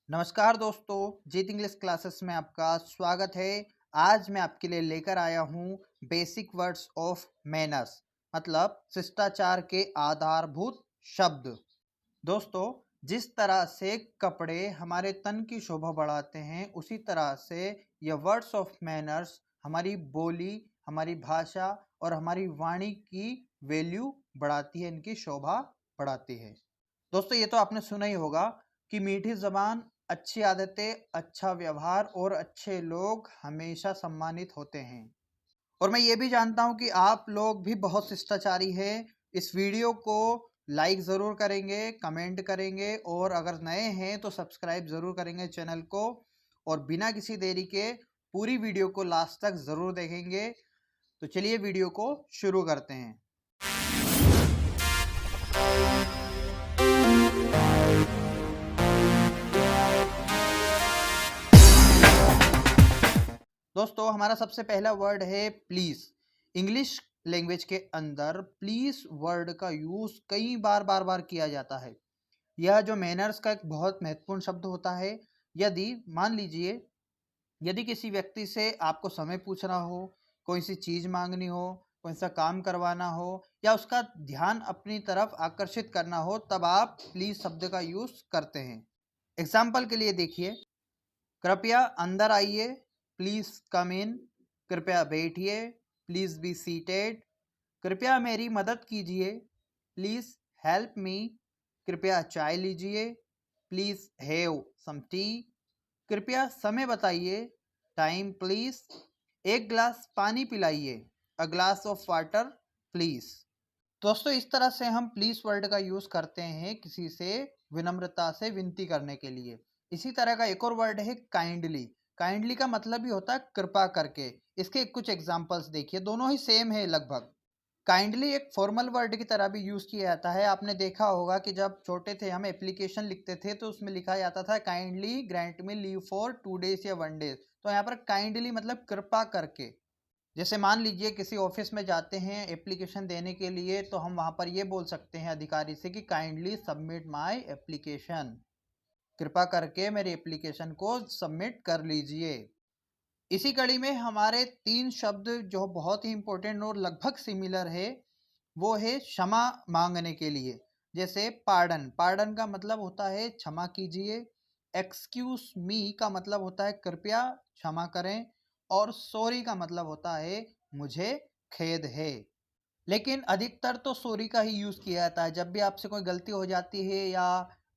नमस्कार दोस्तों, जीत English classes में आपका स्वागत है। आज मैं आपके लिए लेकर आया हूँ बेसिक वर्ड्स ऑफ मैनर्स, मतलब शिष्टाचार के आधारभूत शब्द। दोस्तों, जिस तरह से कपड़े हमारे तन की शोभा बढ़ाते हैं, उसी तरह से यह वर्ड्स ऑफ मैनर्स हमारी बोली, हमारी भाषा और हमारी वाणी की वैल्यू बढ़ाती है, इनकी शोभा बढ़ाती है। दोस्तों, ये तो आपने सुना ही होगा कि मीठी जबान, अच्छी आदतें, अच्छा व्यवहार और अच्छे लोग हमेशा सम्मानित होते हैं। और मैं ये भी जानता हूँ कि आप लोग भी बहुत शिष्टाचारी हैं। इस वीडियो को लाइक ज़रूर करेंगे, कमेंट करेंगे और अगर नए हैं तो सब्सक्राइब ज़रूर करेंगे चैनल को। और बिना किसी देरी के पूरी वीडियो को लास्ट तक ज़रूर देखेंगे। तो चलिए वीडियो को शुरू करते हैं। दोस्तों, हमारा सबसे पहला वर्ड है प्लीज। इंग्लिश लैंग्वेज के अंदर प्लीज वर्ड का यूज कई बार किया जाता है। यह जो मैनर्स का एक बहुत महत्वपूर्ण शब्द होता है। यदि मान लीजिए, यदि किसी व्यक्ति से आपको समय पूछना हो, कोई सी चीज मांगनी हो, कोई सा काम करवाना हो या उसका ध्यान अपनी तरफ आकर्षित करना हो, तब आप प्लीज शब्द का यूज करते हैं। एग्जाम्पल के लिए देखिए, कृपया अंदर आइए, प्लीज कम इन। कृपया बैठिए, प्लीज बी सीटेड। कृपया मेरी मदद कीजिए, प्लीज हेल्प मी। कृपया चाय लीजिए, प्लीज हैव सम टी। कृपया समय बताइए, टाइम प्लीज। एक गिलास पानी पिलाइए, a glass of water please. दोस्तों, इस तरह से हम प्लीज वर्ड का यूज करते हैं किसी से विनम्रता से विनती करने के लिए। इसी तरह का एक और वर्ड है काइंडली। काइंडली का मतलब ही होता है कृपा करके। इसके कुछ एग्जांपल्स देखिए, दोनों ही सेम है लगभग। काइंडली एक फॉर्मल वर्ड की तरह भी यूज किया जाता है। आपने देखा होगा कि जब छोटे थे, हम एप्लीकेशन लिखते थे तो उसमें लिखा जाता था kindly grant me leave for 2 days या 1 day। तो यहाँ पर काइंडली मतलब कृपा करके। जैसे मान लीजिए किसी ऑफिस में जाते हैं एप्लीकेशन देने के लिए, तो हम वहां पर ये बोल सकते हैं अधिकारी से कि काइंडली सबमिट माय एप्लीकेशन। कृपा करके मेरी एप्लीकेशन को सबमिट कर लीजिए। इसी कड़ी में हमारे तीन शब्द जो बहुत ही इंपॉर्टेंट और लगभग सिमिलर है, वो है क्षमा मांगने के लिए। जैसे पार्डन, पार्डन का मतलब होता है क्षमा कीजिए। एक्सक्यूज मी का मतलब होता है कृपया क्षमा करें। और सॉरी का मतलब होता है मुझे खेद है। लेकिन अधिकतर तो सॉरी का ही यूज किया जाता है जब भी आपसे कोई गलती हो जाती है या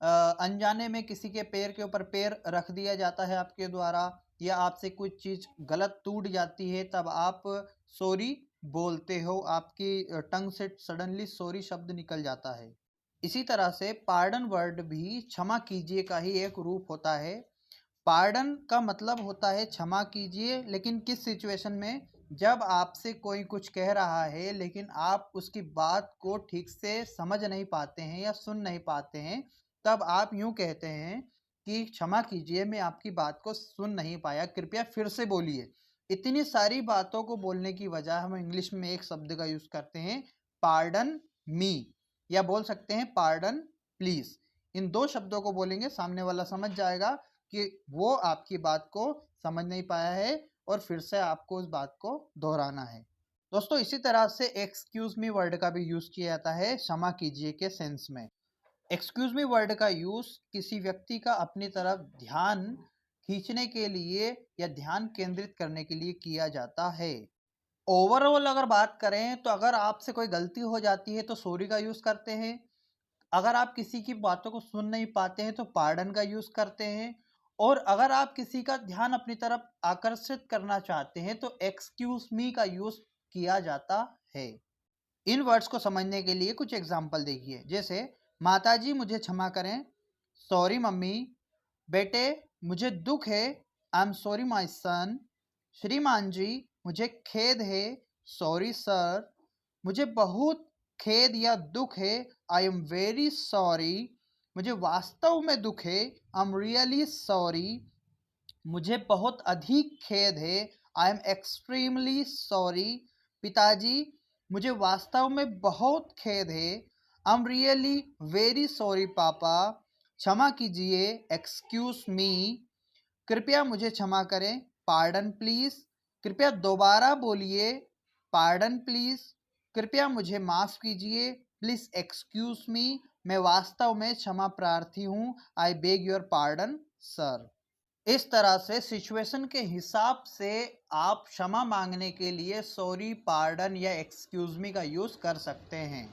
अनजाने में किसी के पैर के ऊपर पैर रख दिया जाता है आपके द्वारा, या आपसे कुछ चीज गलत टूट जाती है, तब आप सॉरी बोलते हो। आपकी टंग से सडनली सॉरी शब्द निकल जाता है। इसी तरह से पार्डन वर्ड भी क्षमा कीजिए का ही एक रूप होता है। पार्डन का मतलब होता है क्षमा कीजिए, लेकिन किस सिचुएशन में? जब आपसे कोई कुछ कह रहा है लेकिन आप उसकी बात को ठीक से समझ नहीं पाते हैं या सुन नहीं पाते हैं, तब आप यूं कहते हैं कि क्षमा कीजिए, मैं आपकी बात को सुन नहीं पाया, कृपया फिर से बोलिए। इतनी सारी बातों को बोलने की वजह हम इंग्लिश में एक शब्द का यूज करते हैं, पार्डन मी, या बोल सकते हैं पार्डन प्लीज। इन दो शब्दों को बोलेंगे, सामने वाला समझ जाएगा कि वो आपकी बात को समझ नहीं पाया है और फिर से आपको उस बात को दोहराना है। दोस्तों, इसी तरह से एक्सक्यूज मी वर्ड का भी यूज किया जाता है क्षमा कीजिए के सेंस में। एक्सक्यूज मी वर्ड का यूज किसी व्यक्ति का अपनी तरफ ध्यान खींचने के लिए या ध्यान केंद्रित करने के लिए किया जाता है। ओवरऑल अगर बात करें तो अगर आपसे कोई गलती हो जाती है तो सॉरी का यूज करते हैं। अगर आप किसी की बातों को सुन नहीं पाते हैं तो पार्डन का यूज करते हैं। और अगर आप किसी का ध्यान अपनी तरफ आकर्षित करना चाहते हैं तो एक्सक्यूज मी का यूज किया जाता है। इन वर्ड्स को समझने के लिए कुछ एग्जाम्पल देखिए, जैसे माताजी मुझे क्षमा करें, सॉरी मम्मी। बेटे, मुझे दुख है, आई एम सॉरी माई सन। श्रीमान जी, मुझे खेद है, सॉरी सर। मुझे बहुत खेद या दुख है, आई एम वेरी सॉरी। मुझे वास्तव में दुख है, आई एम रियली सॉरी। मुझे बहुत अधिक खेद है, आई एम एक्सट्रीमली सॉरी। पिताजी, मुझे वास्तव में बहुत खेद है, आई एम रियली वेरी सॉरी पापा। क्षमा कीजिए, एक्सक्यूज मी, कृपया मुझे क्षमा करें, पार्डन प्लीज, कृपया दोबारा बोलिए, पार्डन प्लीज, कृपया मुझे माफ कीजिए, प्लीज एक्सक्यूज मी, मैं वास्तव में क्षमा प्रार्थी हूँ, I beg your pardon sir. इस तरह से सिचुएशन के हिसाब से आप क्षमा मांगने के लिए सॉरी, पार्डन या एक्सक्यूज मी का यूज कर सकते हैं।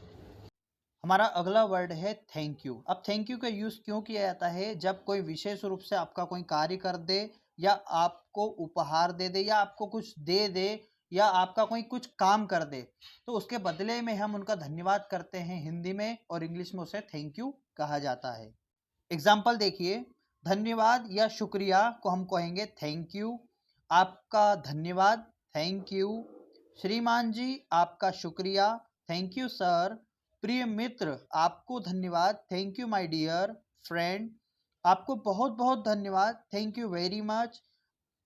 हमारा अगला वर्ड है थैंक यू। अब थैंक यू का यूज क्यों किया जाता है? जब कोई विशेष रूप से आपका कोई कार्य कर दे या आपको उपहार दे दे या आपको कुछ दे दे या आपका कोई कुछ काम कर दे, तो उसके बदले में हम उनका धन्यवाद करते हैं हिंदी में, और इंग्लिश में उसे थैंक यू कहा जाता है। एग्जाम्पल देखिए, धन्यवाद या शुक्रिया को हम कहेंगे थैंक यू, आपका धन्यवाद, थैंक यू, श्रीमान जी आपका शुक्रिया, थैंक यू सर, प्रिय मित्र आपको धन्यवाद, thank you my dear friend, आपको बहुत बहुत धन्यवाद, थैंक यू वेरी मच,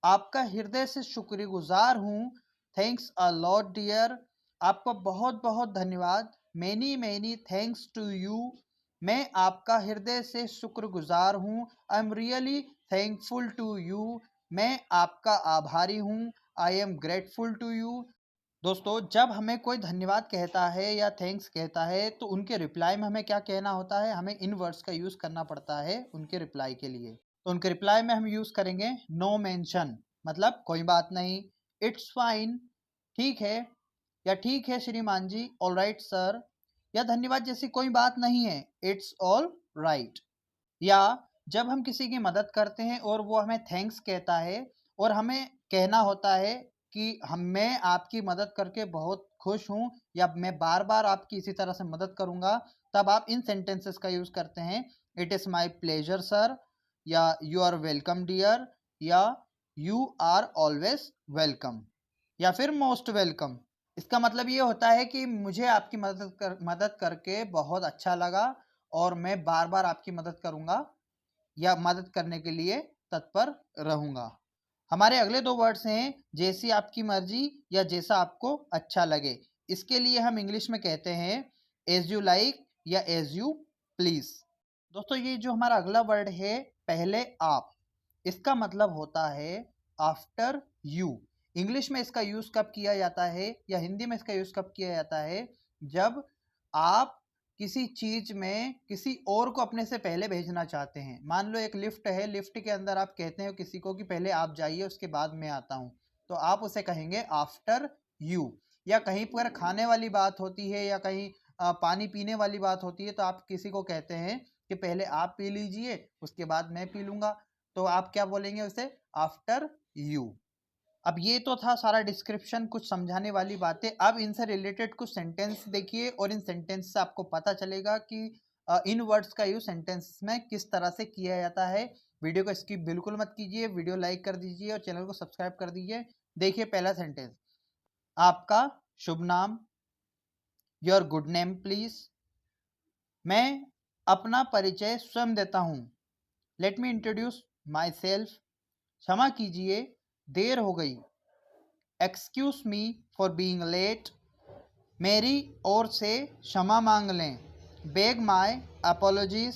आपका हृदय से शुक्रगुजार हूँ, थैंक्स अ लॉट डियर, आपका बहुत बहुत धन्यवाद, many many thanks to you, मैं आपका हृदय से शुक्रगुजार हूँ, I am really thankful to you, मैं आपका आभारी हूँ, I am grateful to you. दोस्तों, जब हमें कोई धन्यवाद कहता है या थैंक्स कहता है तो उनके रिप्लाई में हमें क्या कहना होता है? हमें इन वर्ड्स का यूज़ करना पड़ता है उनके रिप्लाई के लिए। तो उनके रिप्लाई में हम यूज़ करेंगे नो मेंशन, मतलब कोई बात नहीं, इट्स फाइन, ठीक है, या ठीक है श्रीमान जी, ऑल राइट सर, या धन्यवाद जैसी कोई बात नहीं है, इट्स ऑल राइट। या जब हम किसी की मदद करते हैं और वो हमें थैंक्स कहता है और हमें कहना होता है कि मैं आपकी मदद करके बहुत खुश हूँ या मैं बार बार आपकी इसी तरह से मदद करूँगा, तब आप इन सेंटेंसेस का यूज़ करते हैं, it is my pleasure sir, या यू आर वेलकम डियर, या यू आर ऑलवेज वेलकम, या फिर मोस्ट वेलकम। इसका मतलब ये होता है कि मुझे आपकी मदद करके बहुत अच्छा लगा और मैं बार बार आपकी मदद करूंगा या मदद करने के लिए तत्पर रहूंगा। हमारे अगले दो वर्ड्स हैं जैसी आपकी मर्जी या जैसा आपको अच्छा लगे। इसके लिए हम इंग्लिश में कहते हैं एज यू लाइक या एज यू प्लीज। दोस्तों, ये जो हमारा अगला वर्ड है पहले आप, इसका मतलब होता है आफ्टर यू। इंग्लिश में इसका यूज कब किया जाता है या हिंदी में इसका यूज कब किया जाता है? जब आप किसी चीज में किसी और को अपने से पहले भेजना चाहते हैं। मान लो एक लिफ्ट है, लिफ्ट के अंदर आप कहते हो किसी को कि पहले आप जाइए उसके बाद मैं आता हूँ, तो आप उसे कहेंगे आफ्टर यू। या कहीं पर खाने वाली बात होती है या कहीं पानी पीने वाली बात होती है, तो आप किसी को कहते हैं कि पहले आप पी लीजिए उसके बाद मैं पी लूंगा, तो आप क्या बोलेंगे उसे? After you. अब ये तो था सारा डिस्क्रिप्शन, कुछ समझाने वाली बातें। अब इनसे रिलेटेड कुछ सेंटेंस देखिए और इन सेंटेंस से आपको पता चलेगा कि इन वर्ड्स का यूज सेंटेंस में किस तरह से किया जाता है। वीडियो को स्किप बिल्कुल मत कीजिए, वीडियो लाइक कर दीजिए और चैनल को सब्सक्राइब कर दीजिए। देखिए पहला सेंटेंस, आपका शुभ नाम, योर गुड नेम प्लीज, मैं अपना परिचय स्वयं देता हूँ, let me introduce myself, क्षमा कीजिए देर हो गई, excuse me for being late, मेरी ओर से क्षमा मांग लें, बेग माई अपॉलॉजीज,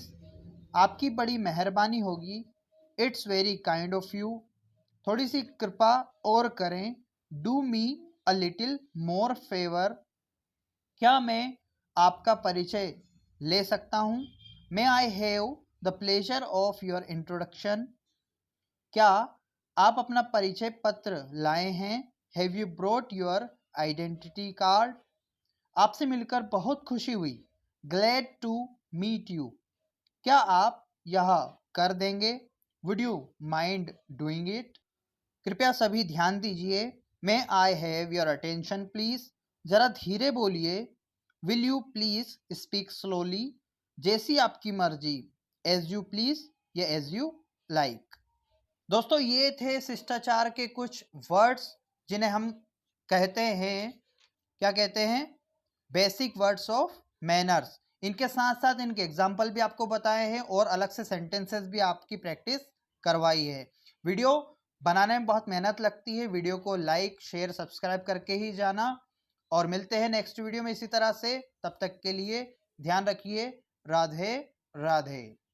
आपकी बड़ी मेहरबानी होगी, it's very kind of you, थोड़ी सी कृपा और करें, do me a little more favour, क्या मैं आपका परिचय ले सकता हूँ, may I have the pleasure of your introduction, क्या आप अपना परिचय पत्र लाए हैं, have you brought your identity card, आपसे मिलकर बहुत खुशी हुई, ग्लैड टू मीट यू, क्या आप यह कर देंगे, would you mind doing it, कृपया सभी ध्यान दीजिए, may I have your attention please, जरा धीरे बोलिए, will you please speak slowly, जैसी आपकी मर्जी, एज यू प्लीज या एज यू लाइक। दोस्तों, ये थे शिष्टाचार के कुछ वर्ड्स जिन्हें हम कहते हैं, क्या कहते हैं? Basic words of manners. इनके साथ साथ इनके एग्जाम्पल भी आपको बताए हैं और अलग से सेंटेंसेस भी आपकी प्रैक्टिस करवाई है। वीडियो बनाने में बहुत मेहनत लगती है, वीडियो को लाइक शेयर सब्सक्राइब करके ही जाना, और मिलते हैं नेक्स्ट वीडियो में इसी तरह से। तब तक के लिए ध्यान रखिए। राधे राधे।